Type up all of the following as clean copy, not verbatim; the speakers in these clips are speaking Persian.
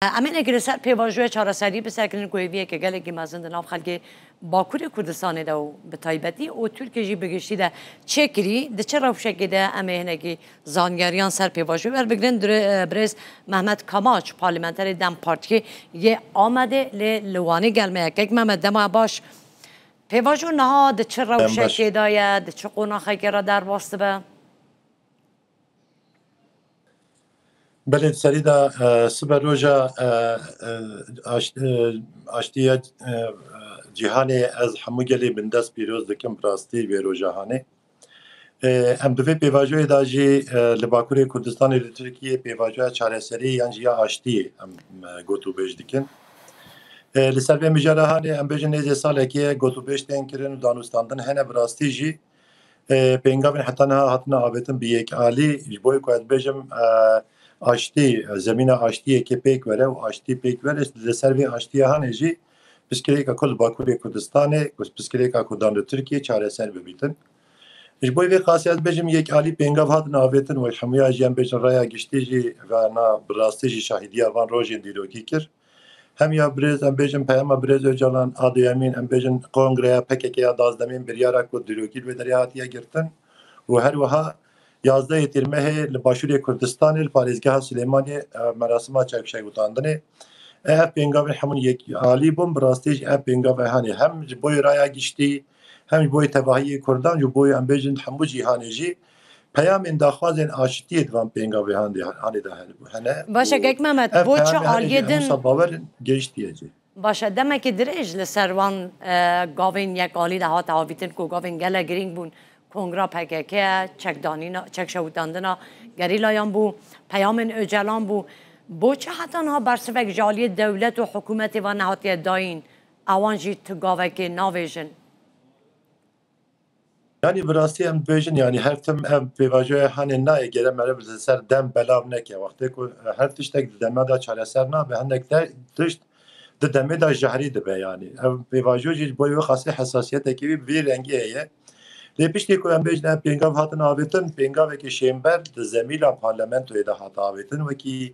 امین اگر سر پیواژوی چهارسری بسرکن کویویه که گله که مازند ناف خلک باکور کردستان ده و به تایبتی و ترکیه بگشتی ده چه کری ده چه روشه که ده امین اگه زانگریان سر پیواژوی بر بگرن برز محمد کماچ پارلمانتر دم پارتی یه آمده لوانی گلمه که محمد دم باش پیواژو نه ده چه روشه که داید ده چه قناخه که را در واسطه به بله سریدا سبر روزا اشتیاج جهانی از هموگلی بندست پیروز دکم براستی به روزهانه ام دوی پیواژوی داجی لباکوری کردستان ترکیه پیواژوی چهارسری یعنی یا اشتی ام گوتو بیش دکن لسر به مجرهانه ام بیش نیز سال که گوتو بیش تنکرن دانستاندن هنه براستی جی پینگاون حتی نه حتنا آبتن بیک عالی جبوی که بیشم آشتی زمین آشتی که پیک وره و آشتی پیک وره لسر به آشتی هنجی بسکری که کل باکوری کردستانه بسکری که کردان ترکیه چهار سر ببیتن. جبوی به خاصیت بچم یک عالی پینگاو هات ناویتن و حمیه جیم بچن رای گشتی جی و نا براستی جی شاهدی آوان روزی دیروکی کر. همیا برز ام بچم پیام برز و جلان آدیامین ام بچن کنگره پکیکیا دازدمین بریارا کد دیروکی و دریاتیه گرتن و هر وها 11 تیر ماه لباشوری کردستان الپارێزگەها سلێمانی مەراسما چاکشایوتاندنê ev pêngavên hemun yekî alî bûn bi rastî jî ev pêngavê hanê hem ji bo raya giştî hem ji bo tevahiyê Kurdan ji bo em bêjin hemû cîhanê jî peyamên daxwazên aşitiyê divan pêngavê hanê de hene باشه گک محمد بۆ چه عالیە din bawerin gêştiye jî باشه demekî dirêj li ser wan gavên yek alî de hat avîtin ku gavên gelek girîng bûn کنگرا PKK چک شوتاندنا گریلایان بو پیام اجلان بو چه حتی ها برسفک جالی دولت و حکومت و نهاتی داین اوان جی تگاوه که ناویژن یعنی براستی هم بیژن یعنی هر تم ام پیواژوی هنه نه گره مره سر دم بلاو نکه وقتی که هر تشتک دمه دا چاره سر نه به هندک تشت دمه دا جهری ده یعنی ام پیواژوی جی بوی خاصی حساسیت کی بی رنگی ایه Lepiştê ku em bêjin pêngav hatin avêtin pêngavekî şêmber di zemîla parlamentoyê de hat avêtin wekî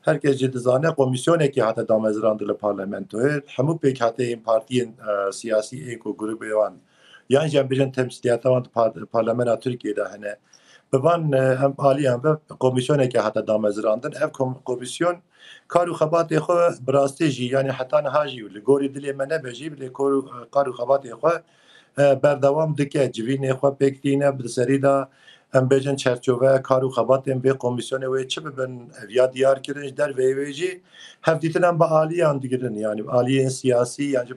herkes jî dizane komîsyonekî hate damezrandin li parlamentoyê hemû pêk hateyên partiyên siyasî ên ku grûpê wan yan jî em bêjin temsîliyata wan parlamentoya Tirkiyeyê de hene bi van em aliyan ve komîsyonekî hate damezrandin ev komîsyon kar û xebatê xwe bi rastî jî yanî heta niha jî li gorî dilê me nebe jî lê kar û xebatê xwe بردوام دکه جوینه خو پکتینه بسری دا ام بجن چرچوبه کارو خباتم به کمیسیون و چه ببن ویا دیار کردن در ویویجی هفدیتن با عالیان دیگرن یعنی عالی سیاسی یعنی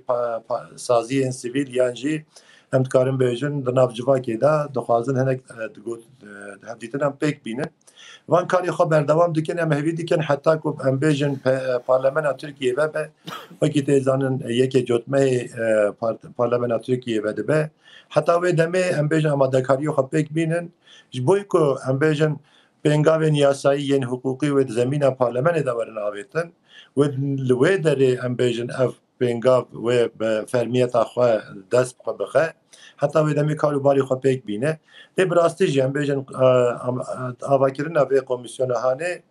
سازی سیویل یعنی ام کارم بجن دنافجوا که دا دخوازن هنک هفدیتن پک بینه وان کاری خو بردوام دکن ام هوی دکن حتی کو ام بجن پارلمان ترکیه و به وقتی تزانن یک جوتمه پارلمان ترکیه و به حتی و دمه ام بجن آماده کاری خو پک بینن جبوی کو ام بجن پنگاوین یاسایی ین حقوقی و زمین پارلمان داورن آویتن و لوی داره ام بجن اف پنگاو و فرمیت آخوا دست بخه حتی و دمی کارو باری خو پک بینه لی براستی جیم بجن آواکرین اوی کمیسیون هانه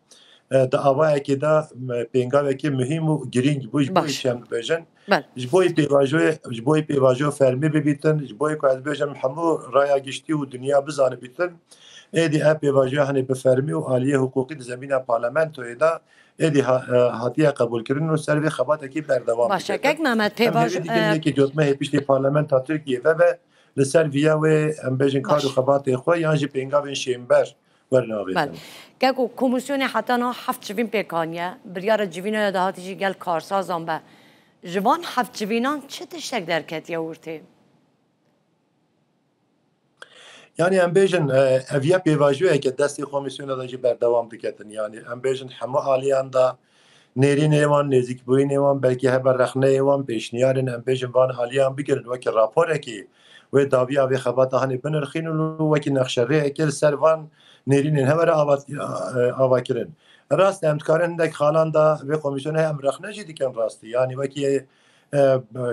دا آوای که دا پنگاوی که مهم و گرینگ بوش هم بجن جبوی پیواژو فرمی ببیتن جبوی که از بجن همو رای گشتی و دنیا بزانه بیتن ایدی اپ پیواژو هنه بفرمی و عالیه حقوقی زمین پارلمانتوی دا ایدی هاتیه قبول کردن و سروی خبات کی بردوام باشه که محمد پیواژو که جوتمه پیشتی پارلمان تا ترکیه و به لسر ویا و ام بجن کارو خبات خو یعنی پنگاوین شیمبر بله که کمیسیون حتی نه هفت جوین پیکانیه بریار جوینه دهاتیجی گل کارسازان به جوان هفت جوینان چه تشتک درکتیه ورته yani em bêjin eviya pêvajoyê ke destê komîsyona da jî berdewam diketin yani em bêjin hemû aliyan da nêrînê wan nêzîkbûyînê wan belkî hebe rexneyê wan pêşniyarên em bêjin van aliyan bigirin wekî raporekî wê daviya vê xebata hanê binirxîn û wekî nexşereyekê li ser van nêrînên hevere avakirin rast em dikarin hindek xalan da vê komîsyona em rexne jî dikin rastî yani wekî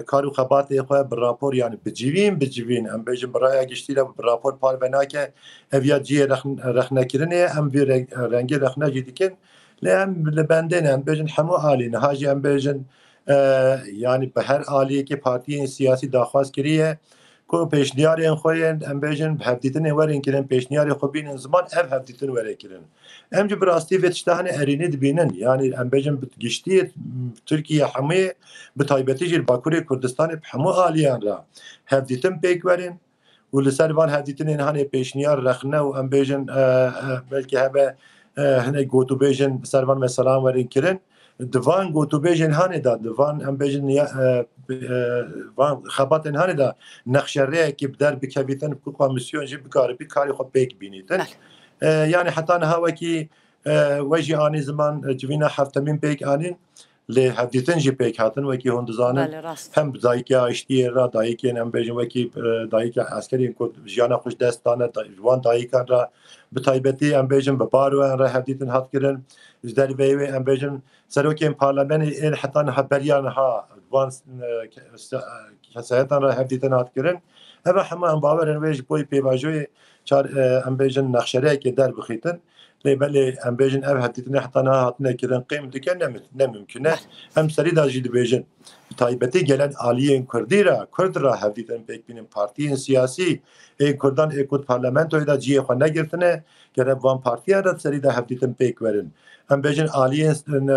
کارو خباتی خو بر راپور یعنی بجوین ام بجم برای گشتی را بر راپور پار بناکه اویا جی رخنه کرنه ام بی رنگی رخنه جدی کن لام لبندن ام بيجن حمو آلين هاجي ام بيجن يعني بهر آلیه که پارتی سیاسی داخواست کریه کو پیشنیاری خوین ام بیژن هفدیتن ورین کرن پیشنیاری خو بین زمان اف هفدیتن وره کرن ام جو براستی وتشتهن ارینه دبینن یعنی ام بیژن گشتی ترکیه همه به تایبتی جل باکوری کردستان همه آلیان را هفدیتن پیک ورین و لسر وان هفدیتن هنه پیشنیار رخنه و ام بیژن بلکه هبه هنه گوتو بیژن سروان مثلا ورین کرن دوان گوتو بیژن هنه دا دوان ام بیژن وان خبات هنه دا نقشره که بدر بکویتن بکو کمیسیون جی بکاری بی کاری خود بیک بینیتن يعني حتى أنا هواكي وجي آني زمان جوينا حفتمين بيك آنين لهفديتن جي بيك هاتن وكي هون دزانن هم دايكا اشتي را دايكين هم بيجن وكي دايكا عسكري كود جيانا خوش دستانه جوان دايكا را بتايبتي هم بيجن ببارو را هفديتن هات كرن جدار بيوي هم بيجن سروكين پارلمان إن حتى أنا بريان ها جوان كسايتان را هفديتن هات كرن هذا حما هم باورن ويج بوي بيواجوي چار ام بیژن نقشره که در بخیتن لیبل ام بیژن اب هتیتن حتی نه هاتنه کردن قیم دیگه نممکنه هم سری داجی دی بیژن تایبتی گلن عالیه کردی را کرد را هفتیتن پیک بینیم پارتی سیاسی این کردان اکود پارلمانتوی دا جیه خو نگرتنه که وان پارتی را سری دا هفتیتن پیک ورن ام بیژن عالیه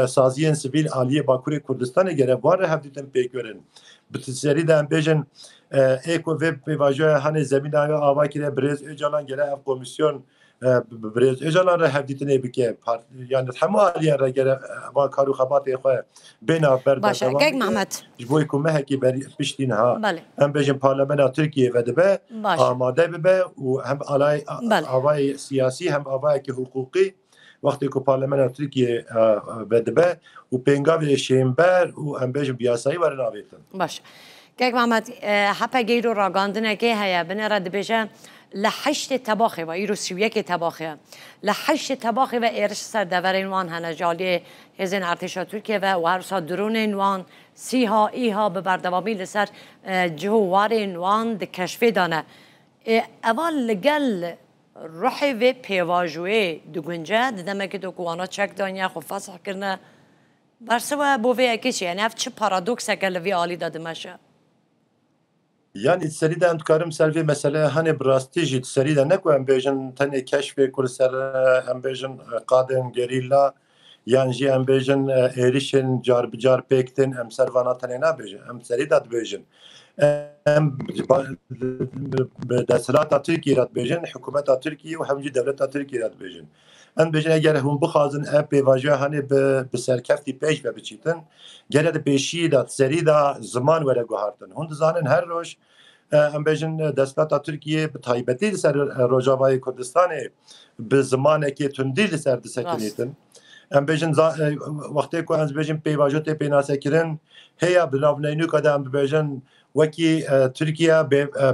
سازی سیویل عالیه باکوری کردستان گره وان را هفتیتن پیک ورن بتسری دا ام بیژن ایکو وب پیواژه هنه زمین آوا کره برز اجالان گره اف کمیسیون برز اجالان را هفدیتنه بکه یعنی همه آلیان را گره ما کارو خبات خواه بنا بر باشه گگ محمد جبوی که مهکی بری پشتین ها هم بیشن پارلمان ترکیه و دبه آماده ببه و هم آوای سیاسی هم آوای که حقوقی وقتی که پارلمان ترکیه و دبه و پنگاوی شیمبر و هم بیشن بیاسایی ورناویتن باشه گگ محمد حپا گیرو راگاندنه که هیا بنه رد بشه لحشت تباخه و ایرو سویک تباخه لحشت تباخه و ایرش سر دور اینوان هنه جالی هزین ارتشا ترکیه و هر سا درون اینوان سیها ایها به بردوامی لسر جهوار اینوان ده کشفه دانه اول لگل روحی و پیواجوه دو گنجه دمه که دو کوانا چک دانیه خو فصح کرنه برسوه بوه اکیچی یعنی اف چه پارادوکسه که لوی آلی داده مشه يعني السريدة أنت كارم سالفي مسألة هني براستيجي السريدة نكو أم بيجن تاني كشف كل سر أم بيجن قادم جريلا يعني جي أم بيجن إيريشن جار بجار بيكتن أم سروانا تاني نابيجن أم سريدة بيجن أم بدسلات تركيا رات بيجن حكومة تركيا وحمجي دولة تركيا رات بيجن أم بيجن أجر هم بخازن أب بواجه هني بسركفتي بيش وبتشيتن جرد بيشي دات سريدة زمان ولا جهارتن هند زانن هر روش ام بیژن دستات ترکیه به تایبتی سر روجاوای کردستان به زمانی که تندی سر دسکنیتن ام بیژن وقتی که از بیژن پیواجوت پیناسه کردن هیا بنابنینو کده ام بیژن وکی ترکیه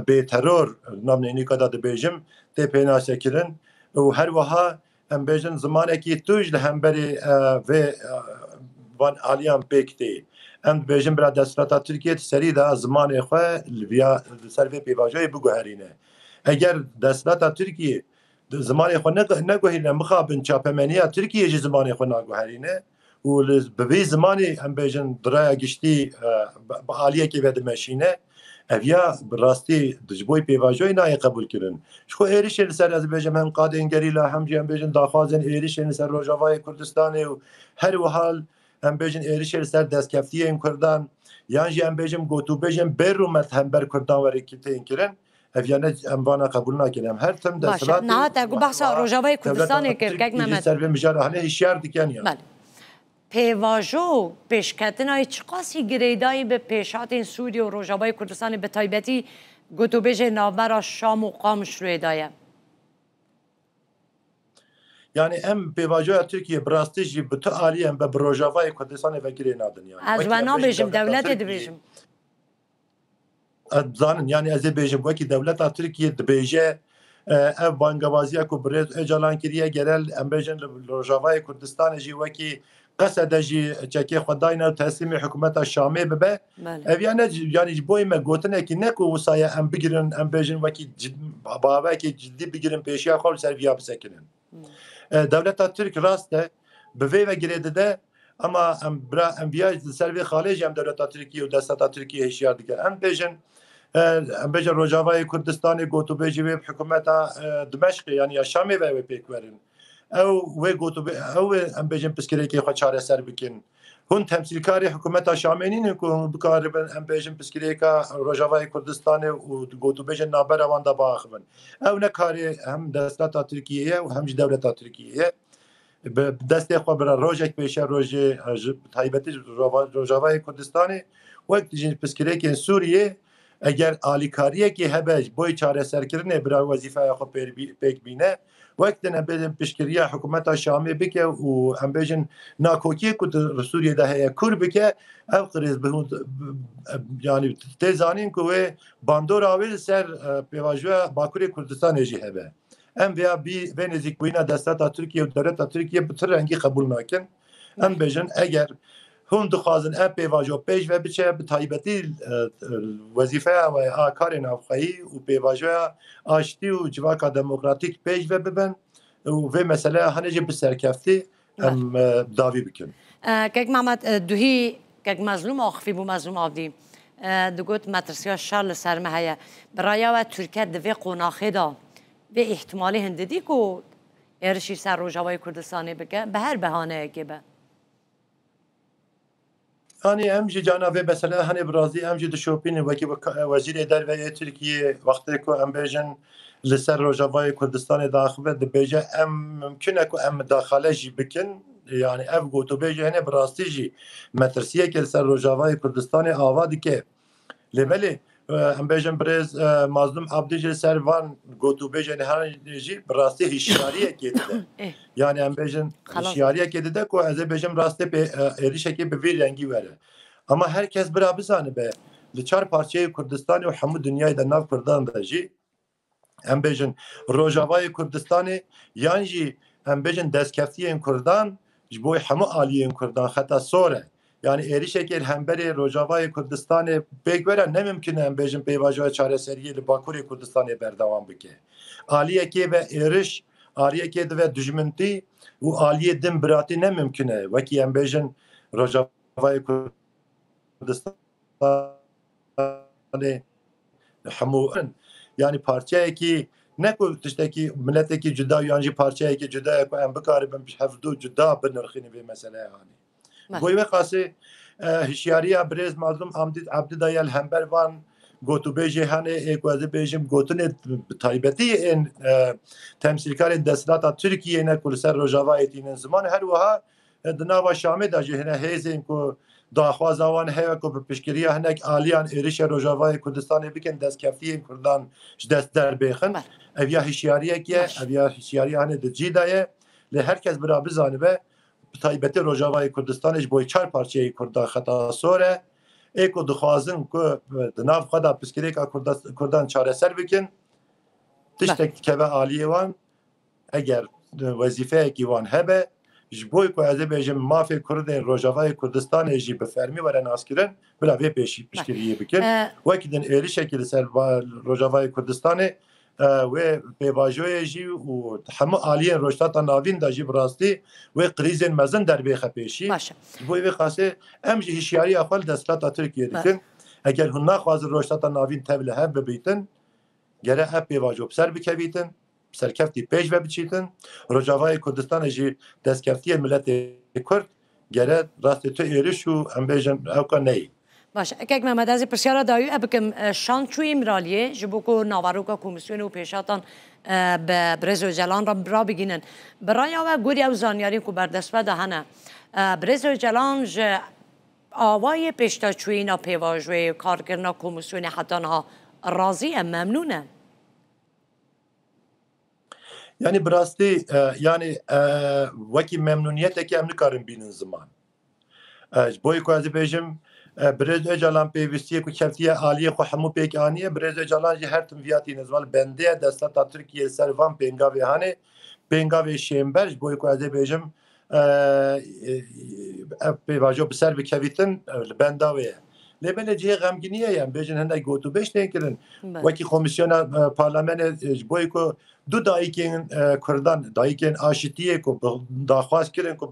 به ترور نابنینو کده د بیژن ته پیناسه کردن و هر وها ام بیژن زمانی که توج لهمبری و وان آلیان پیکتی ام بیژن برای دستات ترکیه سری دا زمان خواه لبیا سروی پیواجوی بگوهرینه اگر دستات ترکیه زمان خواه نگوهرینه مخابن چاپمنیه ترکیه جی زمان خواه نگوهرینه و ببی زمانی ام بیژن درای گشتی با آلیه که بید مشینه اویا براستی دجبوی پیواجوی نای قبول کردن شخو ایریشن سر از بیژن هم قادن گریلا هم جی ام بیژن داخوازن ایریشن سر روجاوای کردستان و هر و حال ام بیژن ایریشل سر دستکفتی این کردان یعنی ام بیژن گوتو بیژن برومت هم بر کردان وری کته این کرن افیانه ام وانا قبول نکنم هر تم دستات نه تا گو بحث روجاوای کردستان که گگ محمد سر به مجال هنه هشیار دیکنیا بله پیواژو پیشکتنای چقاسی گریدایی به پیشات این سوریه و روجاوای کردستان به تایبتی گوتو بیژن ناورا شام و قامش روی دایه يعني ام بواجهه تركيا براستيجي بتعالي ام بروجافاي كردستان وكيل نادن يعني از ونا بيجم دولت دبيجم ابزان يعني از بيجم وكي دولت تركيا دبيجه ام بانگوازيا کو برز اجالان كريا جرال ام بيجن روجافاي كردستان جي وكي قصد جي چكي خداينا تسليم حكومه الشامي ببه يعني بوي ما گوتنه كي نكو وصايا ام بگيرن ام بيجن وكي بابا كي جدي بگيرن پیشيا خول سر ويا بسكنن دولت ترك راسته به وی و گرید ده اما ام بیای سر خارج هم دولت ترکیه و دستات ترکیه هشیار دیگه ام بیجن روجاوای کردستان گوتو بیجی و حکومت دمشق یعنی شامی و پیکورن او و گوتو او ام بیجن پسکری که خود چاره سر بکن هون تمثیلکاری حکومت شامینی نکن بکار ام بیجن پسکری که روجاوای کردستان و گوتو بیجن نابر وان دا باخبن او نکاری هم دستات ترکیه و هم دولت ترکیه دست خو بر روزک پیش روز تایبتی روجاوای کردستانی وقت جن پسکری که سوریه اگر آلیکاریه که هبج بوی چاره سرکرنه برای وظیفه خود پیک بینه وقت نبودن پشکریه حکومت شامی بکه و هم بیشن ناکوکی کد سوریه ده کور بکه او قریز به یعنی تزانین که باندور آویل سر پیواجوه باکوری کردستان اجی هبه ام بیا بی نزدیک بوینا دستات ترکیه و دولت ترکیه بطر رنگی قبول نکن ام بیشن اگر هم دخوازن ام پیواجو پیش و بچه به تایبتی وظیفه و آکار نافخایی و پیواجو آشتی و جواکا دموکراتیک پیش و ببن و مسئله هنجی بسرکفتی ام داوی بکن که محمد دوهی که مظلوم آخفی بو مظلوم آفدی دگوت مترسیا شارل سرمه هیا برای و ترکیه دوی قناخه دا و احتمالی هنددی که ارشی سر روجاوای کردستانی بگه به هر بهانه که به hani emji cana ve mesela hani Brazil emji de şopini veki vazir eder ve Türkiye vakti ko em bejin li ser Rojavayê Kurdistanê daxibe dibêje em mümkün e ku em müdaxale jî bikin yani ev gotûbêje hene bi rastî jî metirsiyekê li ser Rojavayê Kurdistanê ava dike lêbelê em bêjin birêz Mazlum Abdî ji ser van gotûbêjên hene jî bi rastî hişyariyekê dide yani em bêjin hişyariyekê dide ku ez ê bêjim rastî êrişekê bi vê rengî were ama herkes bira bizane be li çar parçeyê Kurdistanê û hemû dünyayê de nav Kurdan de jî em bêjin Rojavayê Kurdistanê yan jî em bêjin destkeftiyên Kurdan ji bo hemû aliyên Kurdan heta sor e yani êrişekê hemberê Rojavayê Kurdistanê pêk were ne mimkün e em bêjin pêvajoya çareseriyê li Bakurê Kurdistanê berdewam bike aliyekê ve êriş aliyekê dibe dijmintî û aliyê din biratî ne mimkün e wekî em bêjin Rojavayê Kurdistanê hemû yani parçayekî ne ku tiştekî milletekî cuda yan jî parçayekî cuda ye ku em bikaribin hevdû cuda binirxînin vê meseleye hanî boy ve qasê hişyariya birêz Mazlum Abdî Dayal hember van gotûbêjê hene ê ku ez ê bêjim gotinê taybetî ên temsîlkarên destdata Tirkiyeyê ne ku li ser Rojavayê tînin ziman her wiha di nava Şamê de jî hene hêzên ku daxwaza wan heye ku bi piştgiriya hinek aliyan êrişa Rojavayê Kurdistanê bikin destkeftiyên Kurdan ji dest derbêxin ev ya hişyariyek ye ev ya hişyariya hene di cî de ye lê herkes bira bizanibe bi taybetî Rojavayê Kurdistanê ji bo çar parçeyê Kurdan xeta sor e ê ku dixwazin ku di nav xwe de piskirêka Kurdan çareser bikin tiştek dikeve aliyê wan eger wezîfeyekî wan hebe ji bo ku ez ê bêjim mafê Kurdên Rojavayê Kurdistanê jî bi fermî were naskirin bila vê piştgiriyê bikin wekî din êrişekî li ser Rojavayê Kurdistanê wê pêvajoyê jî û hemû aliyên rojhilata navîn de jî bi rastî wê qrîzên mezin derbêxe pêşî bo vê qasê em jî hişyariya xwe li destdata Tirkiye dikin eger hûn naxwazin rojhilata navîn tev li hev bibîtin gere ev pêvajo bi ser bikevîtin serkeftî pêş ve biçîtin Rojavayê Kurdistanê jî destkeftiyê milletê Kurd gere rastê tu êriş û em bêjin ew ka neyê باشه اگه محمد از پرسیارا دایو ابکم شان چوی امرالیه جبوکو نواروکا کمیسیون و پیشاتان به برز و جلان را بگینن برای او گوری او زانیاری که بردست ده هنه برز و جلان آوای پیشتا چوی نا پیواجوی کارگرنا کمیسیون حتی ها راضی ممنونه yani birastî yani wekî memnuniyeteke em nikarin bînin ziman ji bo ku ez ê bêjim Birêz Öcalan pêwîstiye ku keftiye aliyê xwe hemû pêk aniye Birêz Öcalan jî her tim viyatîne ziman bendeya destata Tirkiye ser van pêngavê hene pêngavê şêmber ji bo ku ez ê bêjim ev pêvajo bi ser bikevîtin li benda wê ye لبن جهه غمگینیه یعنی بیشتر هنده گوتو بیش نکردن بله. وکی کمیسیون پارلمان جبوی کو دو دایکین کردان دایکین آشتیه کو داخواست کردن کو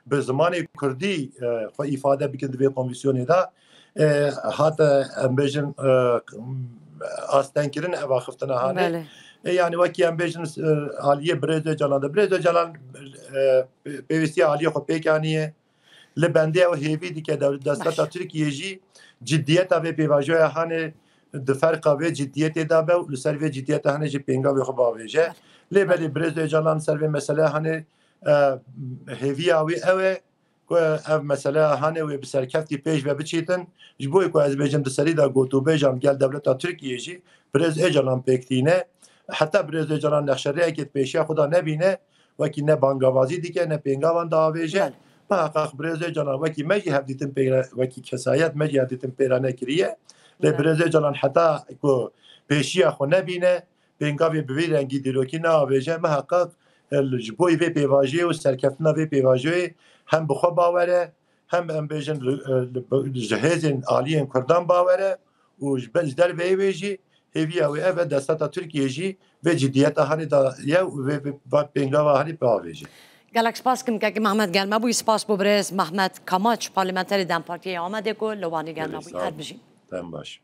به زمان کردی خو ifade بکند به کمیسیون دا هات بیشتر آستن کردن اواخفتن هانه بله. yani وکی هم بیشتر عالیه برز جلال پیوستی عالیه خو پیکانیه لبنده و هیوی دی که دستات ترکیه جی جدیت و پیواجوی هانه دفرق و جدیت دابه و لسر و جدیت هانه جی پینگا و خوب آویجه لبلی برز جلال سر و مسئله هانه هیوی آوی اوه او مسئله هانه و بسرکفتی پیش و بچیتن جبوی که از بیجم دسری دا گوتو بیجم گل دولت ترکیه جی برز جلال پیکتینه حتی برز جلال نخشره اکید پیشی خدا نبینه وکی نه بانگاوازی دیگه نه پینگاوان دا آویجه محقق برزه جلال وکی مجی هفدیتن پیرا وکی کسایت مجی هفدیتن پیرا نکریه لی برزه جلال حتی کو پیشی خو نبینه پینگاوی بوی رنگی دیروکی نه آویجه محقق الجبوی وی پیواجی و سرکفتنا وی پیواجی هم بخوا باوره هم بیجن جهازین عالیین کردان باوره و جدر وی ویجی هیوی اوی اوه دستاتا ترکیه جی و جدیت هانی دا یه و پینگاوا هانی باویجی گلک سپاس کم که محمد گلمه بوی سپاس ببرز محمد کاماچ پارلمانتری دم پارتی آمده که لوانی گلمه بوی هر بجیم تم باش